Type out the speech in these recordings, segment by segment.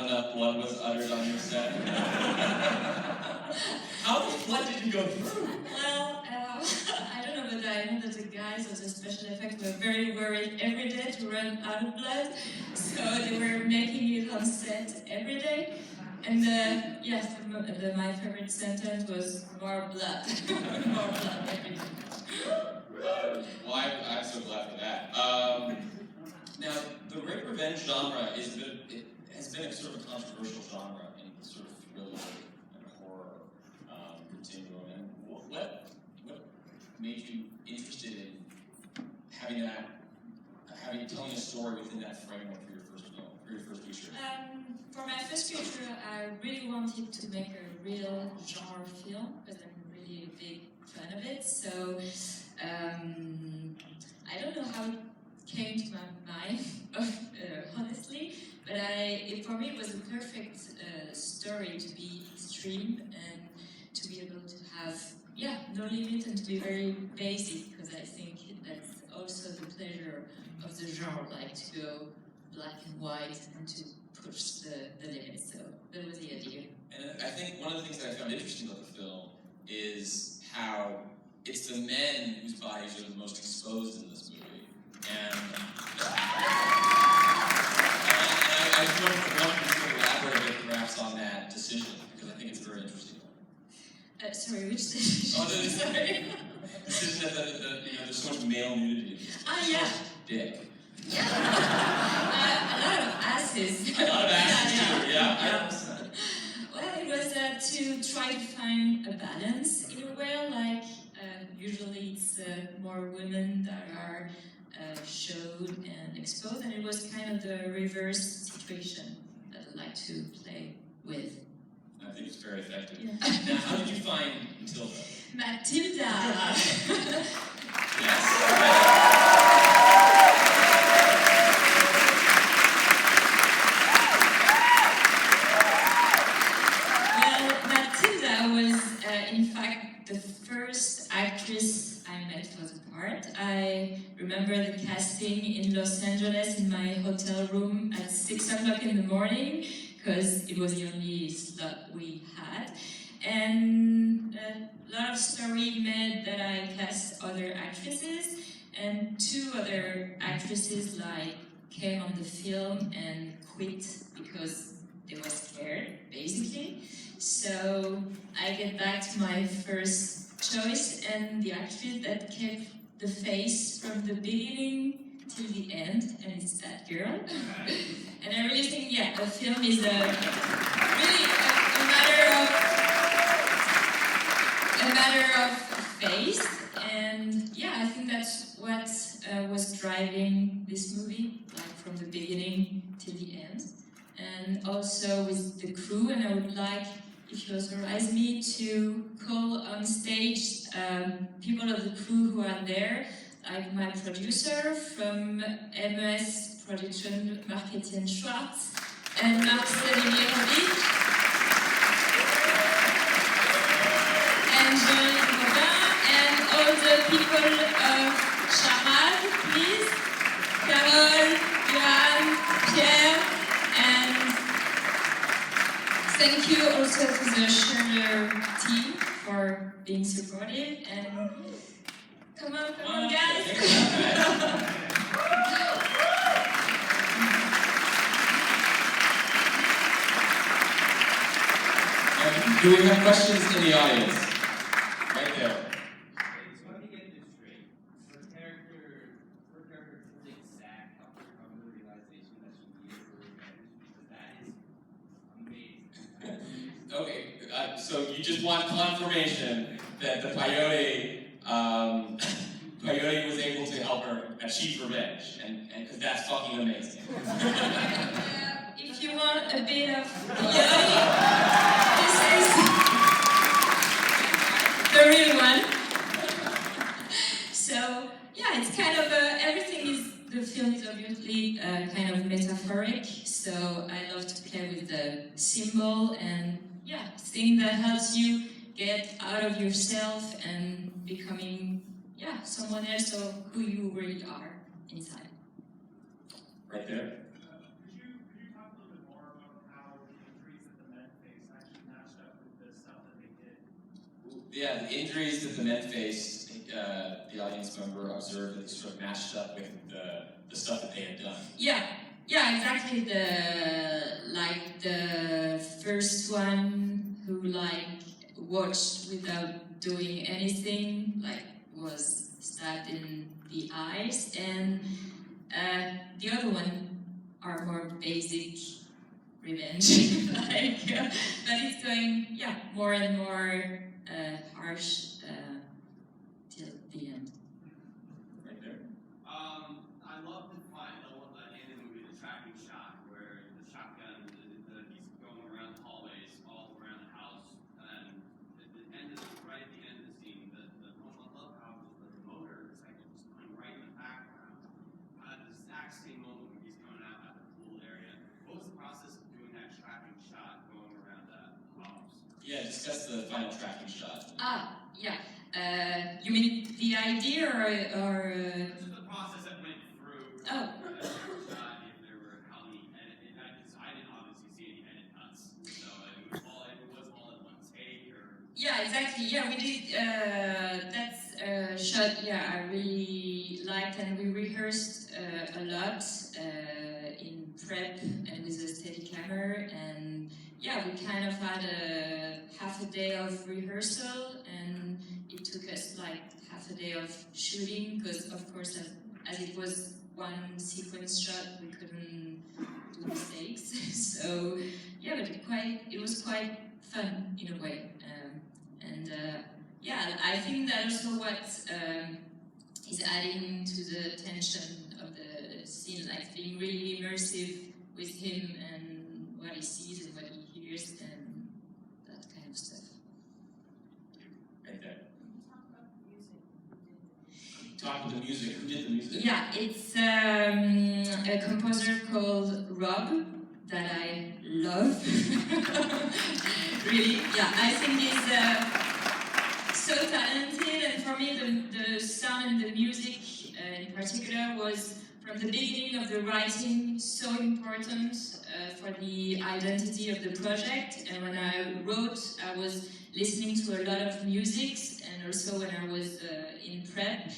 enough blood was uttered on your set? How much blood did you go through? Well, I don't know, but I know that the guys of the special effects were very worried every day to run out of blood, so they were making it on set every day. And yes, my favorite sentence was more blood, more blood every day. Well, I'm so glad for that. Now, the rape revenge genre has been a sort of a controversial genre in the sort of thriller and horror continuum. And what made you interested in telling a story within that framework for your first film, for your first feature? For my first feature, I really wanted to make a real genre film because I'm really a big fan of it. So I don't know how it came to my mind, honestly, but for me it was a perfect story to be extreme and to be able to have, no limit and to be very basic, because I think that's also the pleasure of the genre, like to go black and white and to push the limits. So that was the idea. And I think one of the things that I found interesting about the film is how it's the men whose bodies are the most exposed in this movie. And I just want to elaborate a bit perhaps on that decision, because I think it's a very interesting one. Sorry, which decision? Oh, sorry. Decision that there's so much male nudity. Yeah. Dick. A lot of asses. A lot of asses too, yeah. Well, it was to try to find a balance in a way, like usually it's more women that are showed and exposed, and it was kind of the reverse situation that I'd like to play with. I think it's very effective. Yeah. Now, how did you find Matilda? Matilda! Yes. Actress I met for the part. I remember the casting in Los Angeles in my hotel room at 6 o'clock in the morning, because it was the only slot we had. And a lot of story made that I cast other actresses, and 2 other actresses came on the film and quit because they were scared, basically. So I get back to my first choice, and the actress that kept the face from the beginning till the end, and it's that girl. And I really think, the film is really a matter of face, and I think that's what was driving this movie, from the beginning till the end, and also with the crew. And I would like, if you authorize me, to call on stage people of the crew who are there, like my producer from MS Production, Marc-Etienne Schwartz, and Marc Stanimirovic, and Jean Robin, and all the people of Charade, please, Carole, Johan, Pierre, and thank you also to the Schiller team for being supportive, and come on guys! Do we have questions in the audience? Right there. So let me get this straight. Her character killing Zach helped her come to the realization that she needed her revenge, because that is amazing. Okay, so you just want confirmation that the peyote was able to help her achieve revenge, and because that's fucking amazing. If you want a bit of peyote, this is the real one. So it's kind of the film is obviously kind of metaphoric. So I love to play with the symbol and thing that helps you get out of yourself and becoming someone else of who you really are inside. Right there. Could you talk a little bit more about how Yeah, the injuries that the men faced, the audience member observed that they sort of matched up with the stuff that they had done. Yeah, exactly. The first one who watched without doing anything, was stabbed in the eyes, and the other one are more basic revenge, but it's going more and more harsh till the end. Right there. I love the end of the movie, the tracking shot, where the shotgun, he's going around the hallways, all around the house, and right at the end of the scene, I love how the motor is just going right in the background. At the exact same moment when he's coming out at the pool area, what was the process of doing that tracking shot going around that house? Yeah, discuss the final tracking shot. Yeah. You mean the idea or Just the process that went through. Oh. Shot, if there were how many edit. I didn't obviously see any edit cuts, so it was all in one take, or. Yeah, exactly. Yeah, we did. That's a shot. Yeah, I really liked, and we rehearsed a lot in prep and with a steady camera, and yeah, we kind of had half a day of rehearsal, and it took us half a day of shooting because, of course, as it was one sequence shot, we couldn't do mistakes. So yeah, but it was quite fun in a way. I think that also what is adding to the tension of the scene, being really immersive with him and what he sees and what he hears and that kind of stuff. Right there. Talk about the music. Who did the music? Yeah, it's a composer called Rob that I love. Really, yeah, I think he's so talented, and for me the sound and the music in particular was from the beginning of the writing so important for the identity of the project. And when I wrote, I was listening to a lot of music, and also when I was in prep,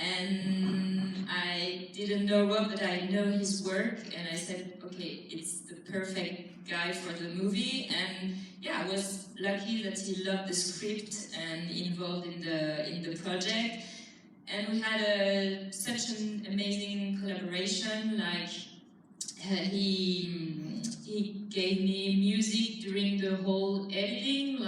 and I didn't know Rob, but I know his work, and I said, okay, it's the perfect guy for the movie. And yeah, I was lucky that he loved the script and involved in the project. And we had such an amazing collaboration. He gave me music during the whole editing,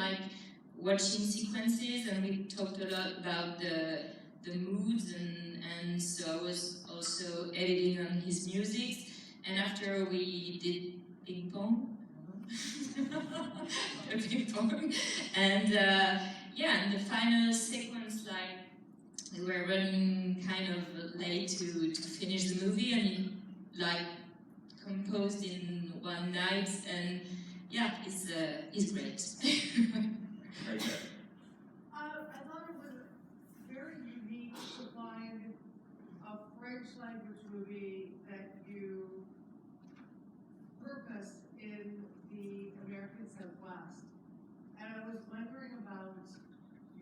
watching sequences, and we talked a lot about the moods, and so I was also editing on his music. And after we did ping pong, and and the final sequence, we were running kind of late to finish the movie, and he composed in one night, and yeah, it's great. Right there. I thought it was very unique to find a French language movie that you purposed in the American Southwest. And I was wondering about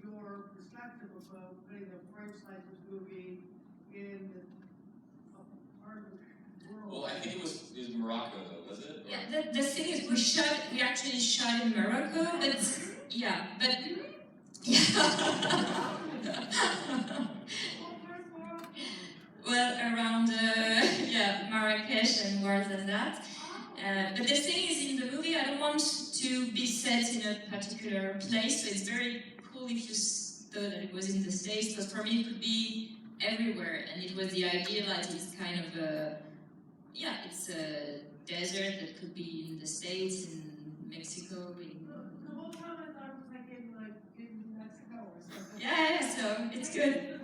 your perspective about putting a French language movie in a part of the world. Well, I think it was Morocco, though, was it? Or? Yeah, the thing is, we actually shot in Morocco, but yeah. Well, around Marrakesh and more than that. But the thing is, in the movie, I don't want to be set in a particular place, so it's very cool if you thought that it was in the States, but for me it could be everywhere, and it was the idea that it's kind of it's a desert that could be in the States, in Mexico, The whole time I thought it was in Mexico or something. Yeah, so it's good.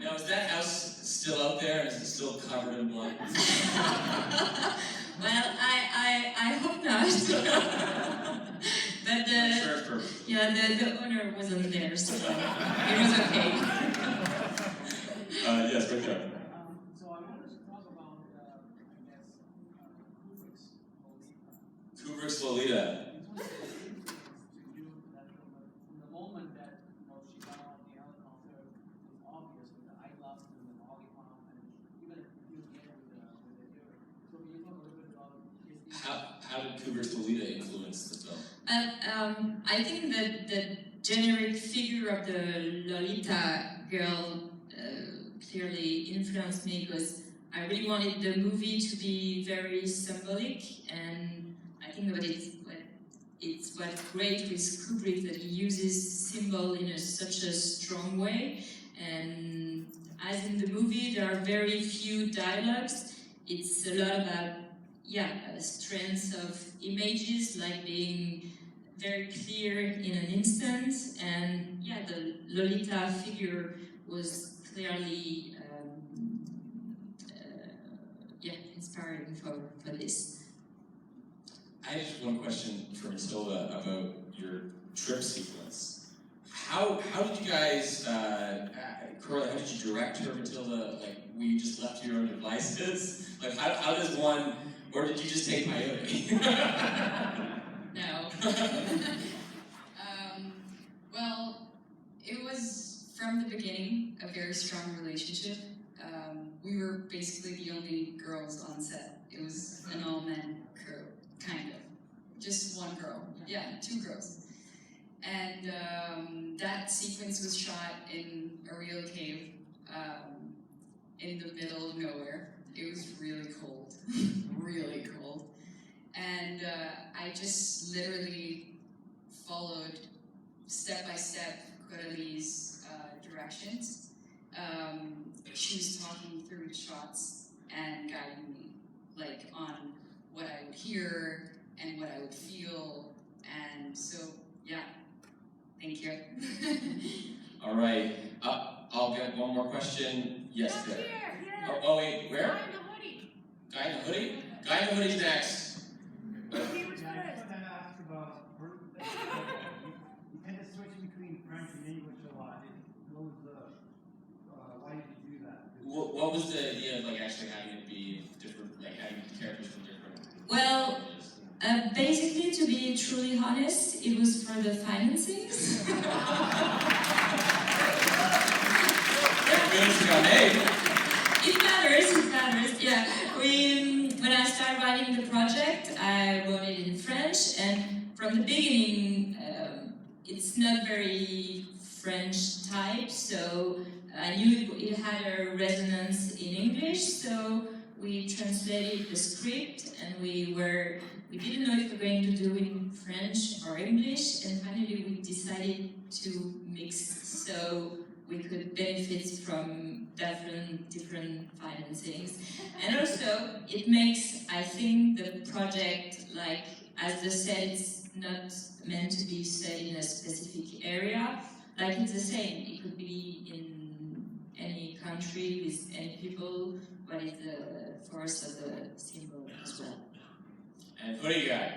Now, is that house still out there, and is it still covered in blood? Well, I hope not. But the owner wasn't there, so it was okay. Yes, right there. So I wanted to talk about, Kubrick's Kubrick's Lolita. Lolita. It was interesting to you that from the moment that How did Kubrick's Lolita influence the film? I think that the generic figure of the Lolita girl clearly influenced me because I really wanted the movie to be very symbolic, and I think that it's what's great with Kubrick, that he uses symbol in such a strong way. And as in the movie, there are very few dialogues. It's a lot about strength of images, like being very clear in an instant. And the Lolita figure was clearly inspiring for this. I have just one question for Matilda about your trip sequence. How did you guys, Coralie, how did you direct her, Matilda? Like, were you just left to your own devices? Like, how does one, or did you just take peyote? No. Well, it was from the beginning a very strong relationship. We were basically the only girls on set. It was an all-men crew, kind of. Just one girl. Yeah, 2 girls. And that sequence was shot in a real cave in the middle of nowhere. It was really cold, really cold. And I just literally followed step by step Coralie's directions. She was talking through the shots and guiding me, like, on what I would hear and what I would feel. And so, yeah, thank you. All right, I'll get one more question. Yes, there. Here. Oh, wait, where? Guy in the hoodie. Guy in the hoodie? Guy in the hoodie's next. He was Yeah, I first. just wanted to ask about, you tend to switch between French and English a lot. What was why did you do that? What was the idea of, like, actually having it be different, like having characters from different Well, languages? basically, to be truly honest, it was for the financings. It matters, yeah. When I started writing the project, I wrote it in French, and from the beginning, it's not very French type, so I knew it had a resonance in English, so we translated the script, and we didn't know if we were going to do it in French or English, and finally we decided to mix, so we could benefit from different financings. And also, it makes, I think, the project, like, as the set is not meant to be set in a specific area, like, it's the same. It could be in any country with any people, but it's the force of the symbol as well. And what do you got?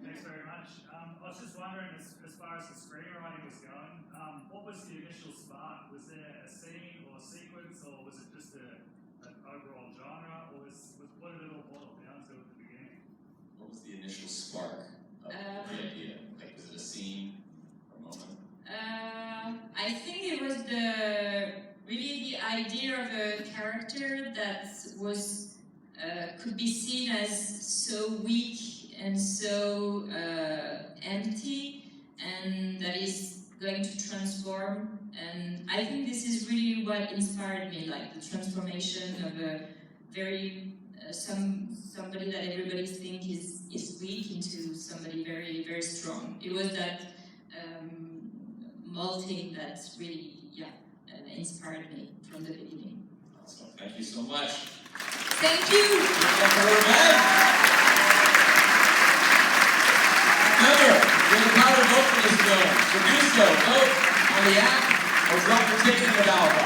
Thanks very much. I was just wondering, as far as the screenwriting was going, what was the initial spark? Was there a scene or a sequence, or was it just an overall genre, or what did it all boil down to at the beginning? What was the initial spark of the idea? Like, was it a scene or a moment? I think it was really the idea of a character that was could be seen as so weak and so empty, and that is going to transform. And I think this is really what inspired me, like the transformation of a very somebody that everybody thinks is weak into somebody very, very strong. It was that molding that really inspired me from the beginning. Awesome. Thank you so much. Thank you. Remember, you're the power to vote for this film. So do so. Vote on the app or drop your ticket in the ballot box.